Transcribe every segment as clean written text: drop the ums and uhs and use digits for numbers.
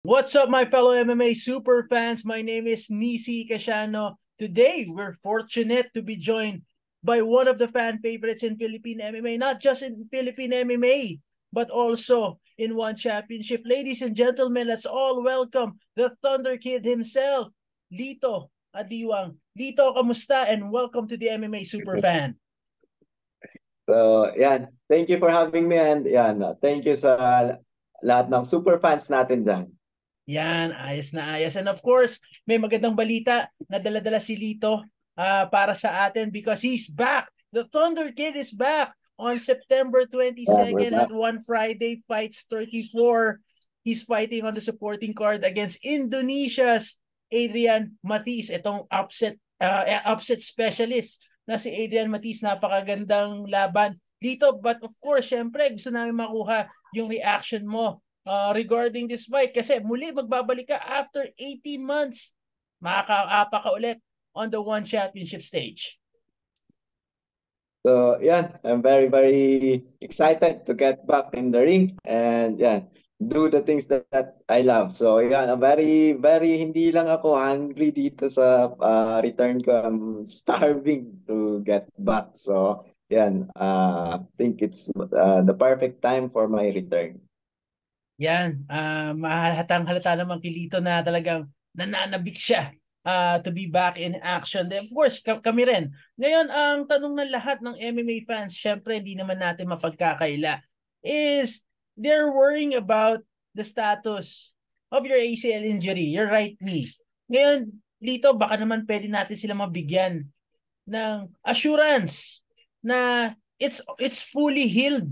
What's up, my fellow MMA super fans? My name is Nisi Casiano. Today, we're fortunate to be joined by one of the fan favorites in Philippine MMA, not just in Philippine MMA, but also in one championship. Ladies and gentlemen, let's all welcome the Thunder Kid himself, Lito Adiwang. Lito, kamusta? And welcome to the MMA super fan. So, yan. Thank you for having me and yan, thank you sa lahat ng super fans natin dyan. Yan, ayos na ayos. And of course, may magandang balita na dala-dala si Lito para sa atin because he's back. The Thunder Kid is back on September Yeah, we're 22nd back. at One Friday Fights 34. He's fighting on the supporting card against Indonesia's Adrian Matis. Itong upset specialist na si Adrian Matis. Napakagandang laban. Lito, but of course, syempre, gusto namin makuha yung reaction mo regarding this fight kasi muli magbabalik ka after 18 months. Makakaapa ka ulit on the one championship stage. So, yan. I'm very, very excited to get back in the ring and yan, do the things that I love. So, yan, I'm very, very, hindi lang ako hungry dito sa return ko. I'm starving to get back. So, yan, I think it's the perfect time for my return. Yan, mahalatang halata naman kilito na talagang nananabik siya to be back in action. Then of course, kami rin. Ngayon, ang tanong ng lahat ng MMA fans, syempre hindi naman natin mapagkakaila, is they're worrying about the status of your ACL injury, your right knee. Ngayon, Lito, baka naman pwede natin sila mabigyan ng assurance na it's fully healed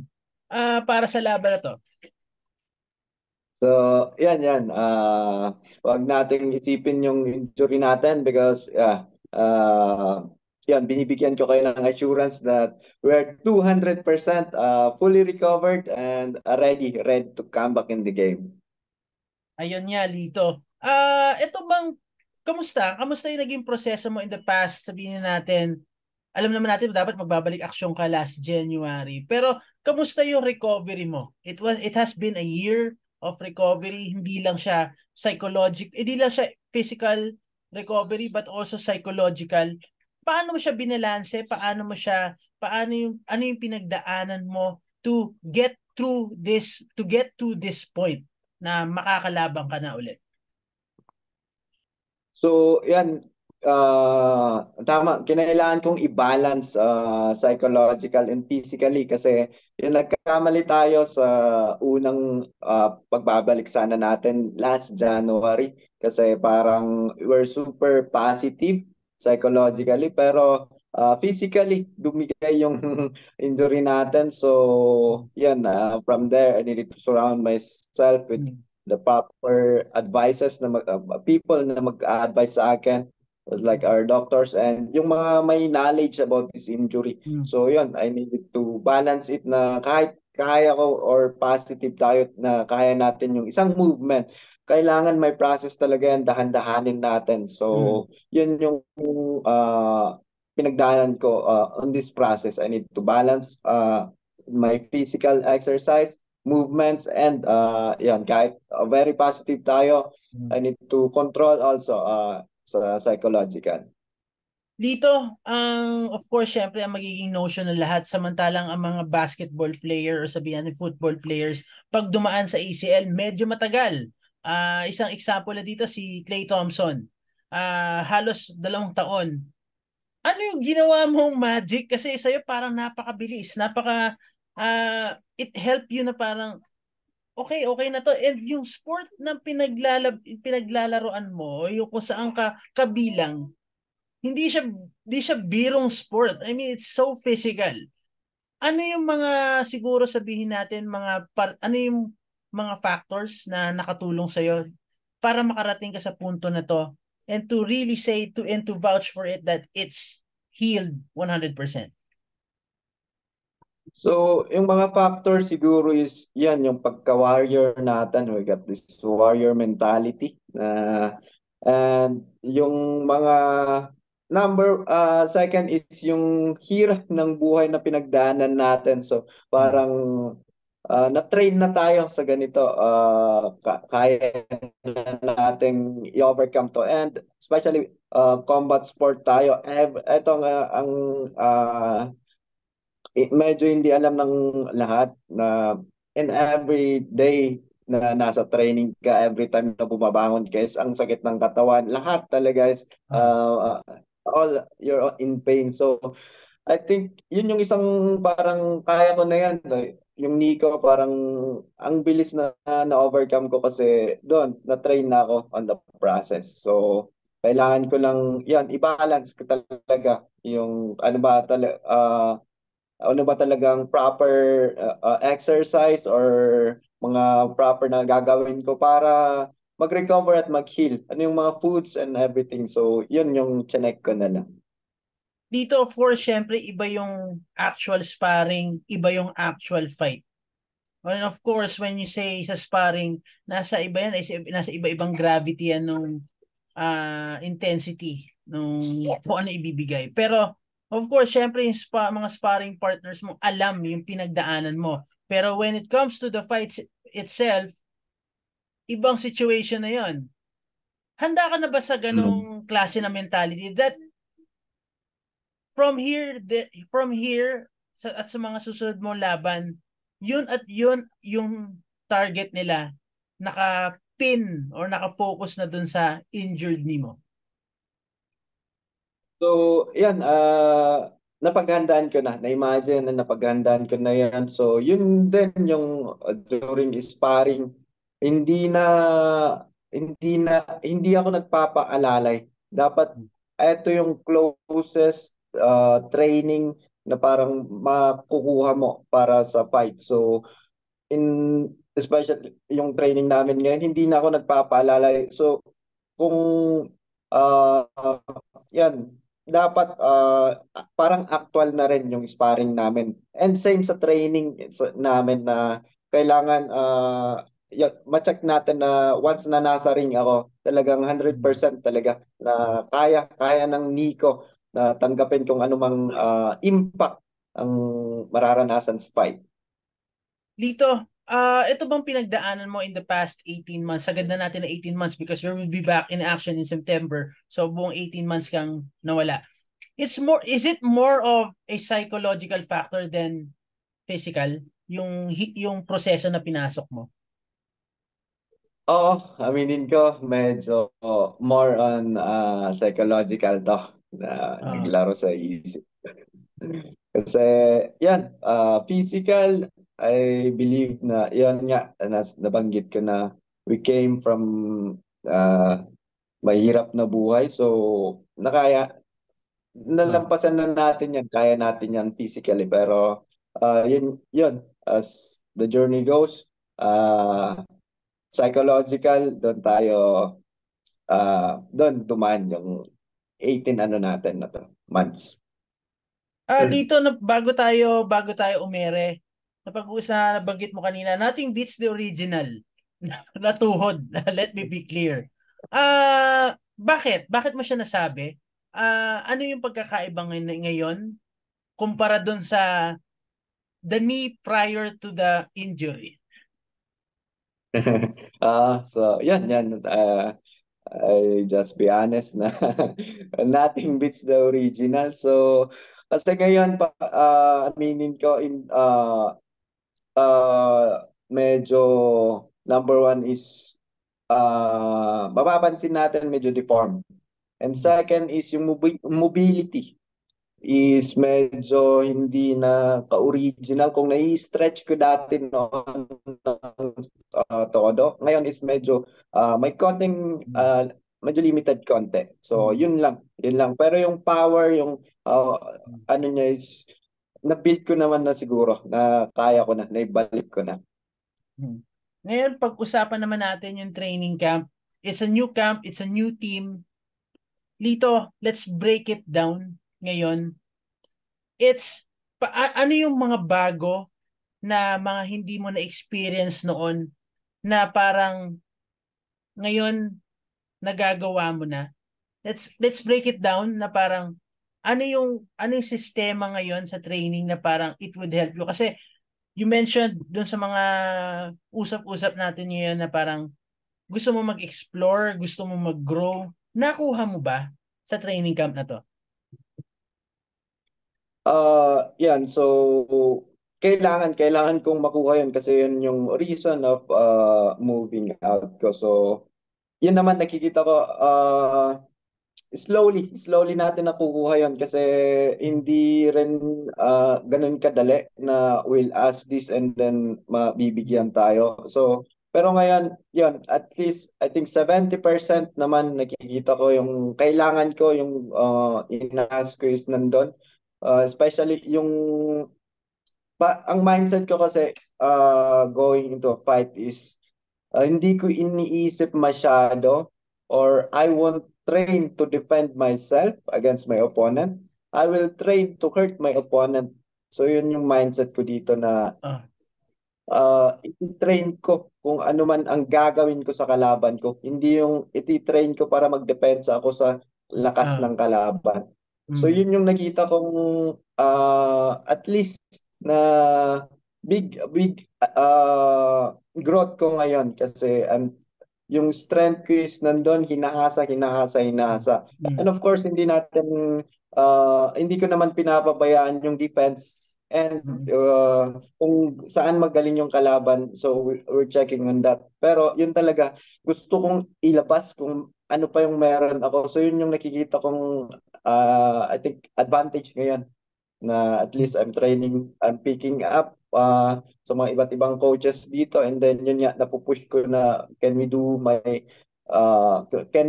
para sa laban na to. So, yan. Wag nating isipin yung injury natin because yan, binibigyan ko kayo ng assurance that we're 200% fully recovered and ready to come back in the game. Ayun nga, Lito. Ito bang, kamusta? Kamusta yung naging proseso mo in the past? Sabihin natin, alam naman natin dapat magbabalik aksyon ka last January. Pero kamusta yung recovery mo? It has been a year of recovery. Hindi lang siya hindi lang siya physical recovery but also psychological. Paano mo siya binalanse? Ano yung pinagdaanan mo to get to this point na makakalaban ka na ulit? So, yan, tama, kinailangan kong i-balance psychological and physically kasi yung nagkamali tayo sa unang pagbabalik sana natin last January kasi parang we're super positive psychologically pero physically dumigay yung injury natin. So, yan, from there, I needed to surround myself with Mm. the proper advices na people na mag-advise sa akin was like our doctors and yung mga may knowledge about this injury. Mm. So yun, I needed to balance it na kahit kaya ko or positive tayo na kaya natin yung isang movement, kailangan may process talaga yan, dahan-dahanin natin. Mm. So yun yung pinagdaanan ko on this process. I need to balance my physical exercise movements and yan kahit very positive tayo, Mm. I need to control also sa psychological. Dito, of course, syempre, ang magiging notion ng lahat, samantalang ang mga basketball player o sabihan ng football players, pag dumaan sa ACL, medyo matagal. Isang example na dito, si Klay Thompson. Halos 2 taon. Ano yung ginawa mong magic? Kasi sa'yo parang napakabilis. It helped you na parang, okay na to. And yung sport na pinaglalaroan mo, yung kung saan ka kabilang, hindi siya birong sport. I mean, it's so physical. Ano yung mga siguro sabihin natin ano yung mga factors na nakatulong sa para makarating ka sa punto na to and to really say and to vouch for it that it's healed 100%. So, yung mga factors siguro is yan, yung pagka-warrior natin. We got this warrior mentality. And yung mga second is yung hirap ng buhay na pinagdaanan natin. So, Mm. parang na-train na tayo sa ganito, kaya na nating i-overcome to. And especially combat sport tayo. Ito nga ang medyo hindi alam ng lahat na in every day na nasa training ka, every time na bumabangon ka is ang sakit ng katawan. Lahat talaga is Ah. all you're in pain. So I think yun yung isang parang kaya ko na yan. Yung Nico parang ang bilis na na-overcome ko kasi doon na-train na ako on the process. So kailangan ko lang yan i-balance ko talaga yung ano ba talagang proper exercise or mga proper na gagawin ko para mag-recover at mag-heal. Ano yung mga foods and everything. So yun yung chinek ko na lang. Dito, of course, syempre, iba yung actual sparring, iba yung actual fight. And of course, when you say sa sparring, nasa iba yan, nasa iba-ibang gravity yan nung intensity nung kung ano ibibigay. Pero, of course, syempre, yung mga sparring partners mo, alam yung pinagdaanan mo. Pero when it comes to the fight itself, ibang situation na yon. Handa ka na ba sa Mm. ganong klase na mentality that from here at sa mga susunod mong laban, yun at yun yung target nila, naka-pin or naka-focus na dun sa injured ni mo. So, yan, napaghandaan ko na. Na-imagine na napaghandaan ko na yan. So, yun din yung during sparring, hindi na, hindi ako nagpapaalalay. Dapat, ito yung closest training na parang makukuha mo para sa fight. So, especially yung training namin ngayon, hindi na ako nagpapaalala. So, kung uh, yan, dapat parang actual na rin yung sparring namin. And same sa training namin na kailangan ma-check natin na once na nasa ring ako, talagang 100% talaga na kaya ng Nico na tanggapin kung anumang impact ang mararanasan sa fight. Lito, ito bang pinagdaanan mo in the past 18 months? Sagad na natin na 18 months because you will be back in action in September. So buong 18 months kang nawala. Is it more of a psychological factor than physical? Yung proseso na pinasok mo? Oo, aminin ko, medyo more on psychological to na Ah. naglaro sa isip. Kasi yan, physical, I believe na yan nga, nabanggit ko na we came from uh, mahirap na buhay. So, nakaya, Ah. nalampasan na natin yan, kaya natin yan physically. Pero yun, as the journey goes, psychological, doon tayo doon dumaan yung 18 ano natin na to, months. Lito na bago tayo umere, nabanggit mo kanina, nothing beats the original. Natuhod. Let me be clear. Bakit? Bakit mo siya nasabi? Ano yung pagkakaiba ngayon kumpara dun sa the knee prior to the injury? So, yan. I just be honest na nothing beats the original. So, kasi ngayon, aminin ko, medyo number one is mapapansin natin medyo deformed. And second is yung mobility is medyo hindi na ka-original. Kung nai-stretch ko dati noon todo, ngayon is medyo may konting medyo limited konti. So yun lang. Pero yung power, yung ano niya is na-build ko naman na siguro na kaya ko na, naibalik ko na. Ngayon, pag-usapan naman natin yung training camp. It's a new camp, it's a new team. Lito, let's break it down ngayon. Ano yung mga bago na mga hindi mo na-experience noon na parang ngayon nagagawa mo na? Let's break it down na parang ano yung sistema ngayon sa training na parang it would help you kasi you mentioned dun sa mga usap-usap natin ngayon na parang gusto mo mag-explore, gusto mo mag-grow. Nakuha mo ba sa training camp na to? Yan. So, kailangan kong makuha yun kasi yun yung reason of moving out ko. So, yun naman nakikita ko, slowly natin nakukuha yun kasi hindi rin ganun kadali na we'll ask this and then mabibigyan tayo. So, pero ngayon, yun, at least I think 70% naman nakikita ko yung kailangan ko, yung ina-ask ko is nandun. Especially yung ang mindset ko kasi going into a fight is hindi ko iniisip masyado or I won't train to defend myself against my opponent. I will train to hurt my opponent. So yun yung mindset ko dito na Ah, iti-train ko kung ano man ang gagawin ko sa kalaban ko. Hindi yung iti-train ko para magdepensa ako sa lakas ah, ng kalaban. So mm, yun yung nakita kong at least na big growth ko ngayon kasi yung strength ko is nandun, mm, hinahasa. And mm, of course, hindi ko naman pinapabayaan yung defense and mm, kung saan magaling yung kalaban. So we're checking on that. Pero yun talaga, gusto kong ilabas kung ano pa yung meron ako. So yun yung nakikita kong I think advantage ngayon na at least I'm picking up sa mga iba't ibang coaches dito and then yun nga napupush ko na can we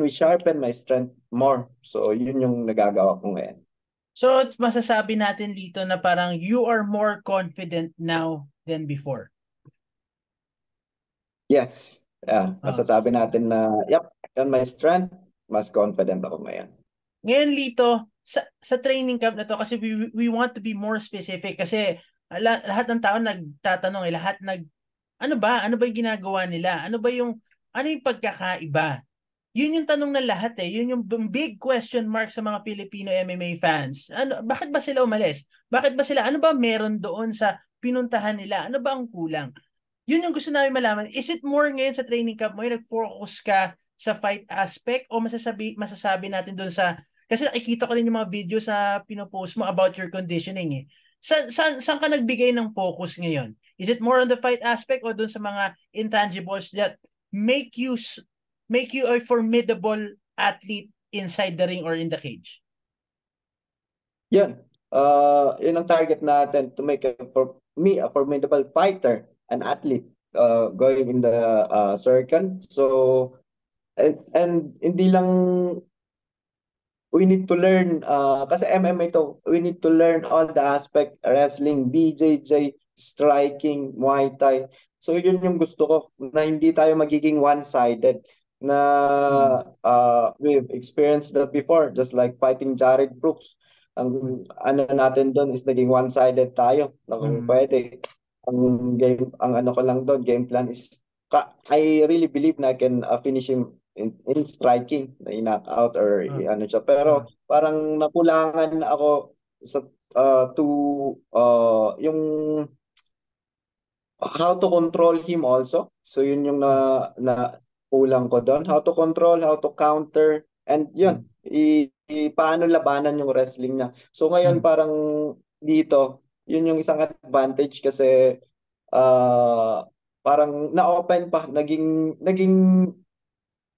sharpen my strength more? So yun yung nagagawa ko ngayon. So, masasabi natin dito na parang you are more confident now than before. Yes. Ah, Masasabi natin na yep, on my strength, mas confident ako ngayon. ngayon Lito, sa training camp na to kasi we want to be more specific kasi lahat ng tao nagtatanong lahat ano ba yung ginagawa nila? Ano yung pagkakaiba? Yun yung tanong ng lahat eh. Yun yung big question mark sa mga Filipino MMA fans. Bakit ba sila umalis? Bakit ba sila, ano ba meron doon sa pinuntahan nila? Ano ba ang kulang? Yun yung gusto namin malaman. Is it more ngayon sa training camp mo, yung nag-focus ka sa fight aspect o masasabi natin doon sa, kasi nakikita ko rin yung mga video sa pinopost mo about your conditioning eh. Saan ka nagbigay ng focus ngayon? Is it more on the fight aspect o doon sa mga intangibles that make you make you a formidable athlete inside the ring or in the cage? Yun. Yun ang target natin to make for me a formidable fighter, an athlete going in the circle. So and hindi lang we need to learn kasi MMA to, we need to learn all the aspect wrestling, BJJ, striking, Muay Thai. So yun yung gusto ko na hindi tayo magiging one-sided na Mm. we've experienced that before just like fighting Jared Brooks. Ang ano natin doon is naging one-sided tayo na kung Mm. pwede ang ano ko lang doon game plan is I really believe na I can finish him in striking na i-knock out or Ah, ano siya. ah, Pero parang nakulangan ako sa yung how to control him also. So yun yung ah, na kulang ko doon. How to control, how to counter, and mm, yun, paano labanan yung wrestling niya. So ngayon mm, parang dito, yun yung isang advantage kasi parang na-open pa, naging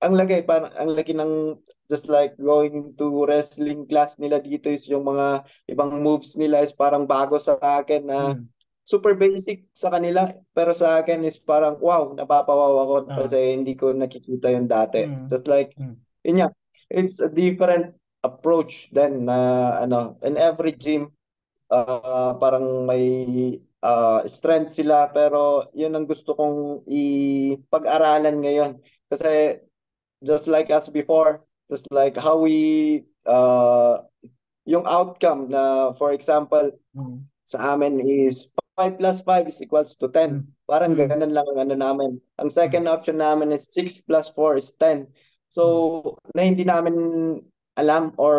ang laki ng just like going to wrestling class nila dito is yung mga ibang moves nila is parang bago sa akin na mm, super basic sa kanila pero sa akin is parang wow, napapawaw ako ah, kasi hindi ko nakikita yung dati. mm, Just like mm, yun nga, it's a different approach then na ano in every gym parang may strength sila pero yun ang gusto kong ipag-aralan ngayon kasi just like us before, just like how we yung outcome na for example mm, sa amin is 5 plus 5 is equals to 10. mm, Parang mm, ganun lang ang ano namin. Ang mm, second option namin is 6 plus 4 is 10. mm, So, na hindi namin alam or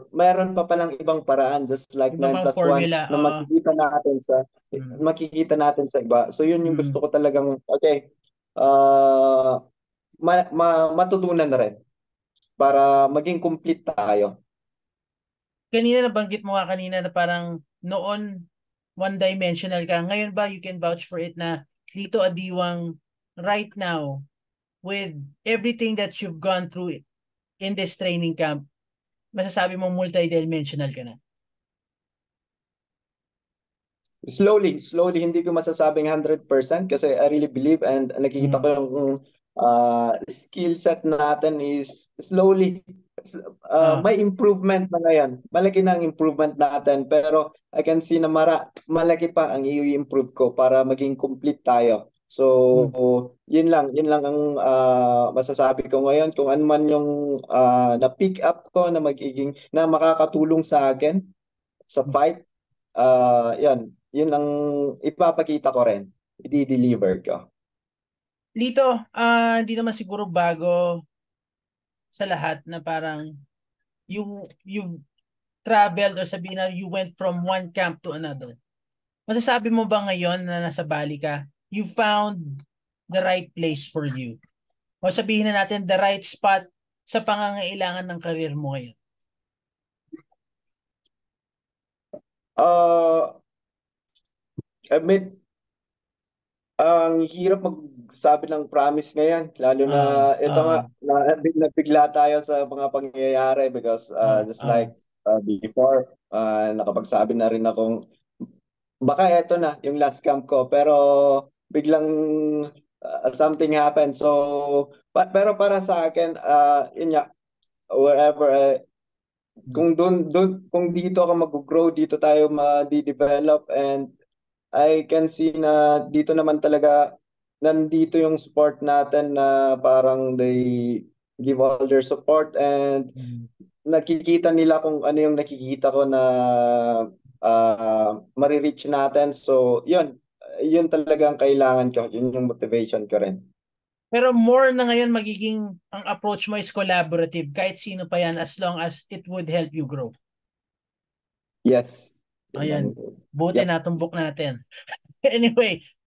meron pa palang ibang paraan just like Iba 9 pang plus 1 formula, na oo. Mm. makikita natin sa iba. So yun yung gusto Mm. ko talagang okay, matutunan na rin para maging complete tayo. Kanina nabanggit mo nga kanina na parang noon one-dimensional ka. Ngayon ba you can vouch for it na Lito Adiwang right now with everything that you've gone through in this training camp, masasabi mo multi-dimensional ka na? Slowly, hindi ko masasabing 100% kasi I really believe and nakikita ko Mm. yung skill set natin is slowly Ah. may improvement na ngayon. Malaki na ang improvement natin pero I can see na malaki pa ang i-improve ko para maging complete tayo. Mm. So, yun lang ang masasabi ko ngayon kung ano man yung na-pick up ko na na makakatulong sa akin sa fight. Yun ang ipapakita ko rin. I-deliver ko. Lito, hindi naman siguro bago sa lahat na parang you've traveled or sabihin na you went from one camp to another. Masasabi mo ba ngayon na nasa Bali ka, you found the right place for you? O sabihin na natin the right spot sa pangangailangan ng career mo ngayon? Uh, I mean, ang hirap magsabi ng promise ngayon, lalo na Ah, ito nga, ah, nabigla tayo sa mga pangyayari because ah, just ah. like before, nakapagsabi na rin akong baka eto na yung last camp ko pero biglang something happened. So, pero para sa akin, yun nga, wherever kung dito ako mag-grow, dito tayo ma-develop and I can see na dito naman talaga nandito yung support natin na parang they give all their support and Mm. nakikita nila kung ano yung nakikita ko na marireach natin. So, yun talaga ang kailangan ko. Yun yung motivation ko rin. Pero more na ngayon magiging ang approach mo is collaborative kahit sino pa yan as long as it would help you grow. Yes. Yun Ayan. ang, Buti yep. natumbok natin. Anyway,